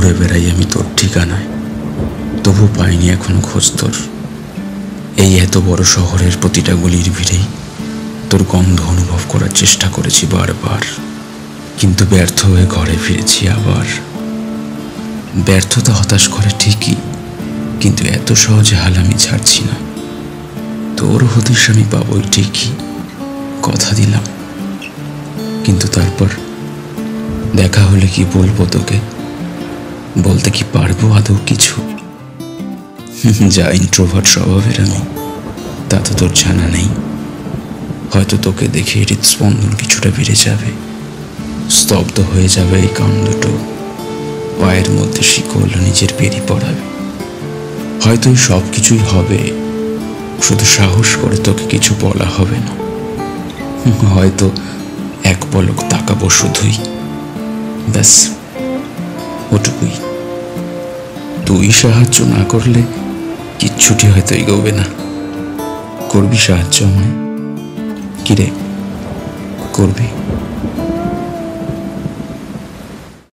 ঘুরে বেড়াই আমি তোর ঠিকানায়, তবু পাইনি এখনো খোঁজ তোর। এই এত বড় শহরের প্রতিটা গলির ভিড়েই তোর গন্ধ অনুভব করার চেষ্টা করেছি বারবার, কিন্তু ব্যর্থ হয়ে ঘরে ফিরেছি আবার। ব্যর্থতা হতাশ করে ঠিকই, কিন্তু এত সহজে হাল আমি ছাড়ছি না। তোর হদিশ আমি পাবই ঠিকই, কথা দিলাম। কিন্তু তারপর দেখা হলে কি বলবো তোকে? বলতে কি পারবো আদৌ কিছু? যা ইন্ট্রোভার্ট স্বভাবের আমি, তা তো তোর জানা নেই। হয়তো তোকে দেখে হৃদস্পন্দন কিছুটা বেড়ে যাবে, স্তব্ধ হয়ে যাবে এই কান দুটো, পায়ের মধ্যে শিকল নিজের বেরিয়ে পড়াবে। হয়তো এই সব কিছুই হবে, শুধু সাহস করে তোকে কিছু বলা হবে না। হয়তো এক পলক তাকাবো শুধুই, ব্যাস ওটুকুই। তুই সাহায্য না করলে কিচ্ছুটি হয়তো এগোবে না। করবি সাহায্য আমায়? কিরে, করবি?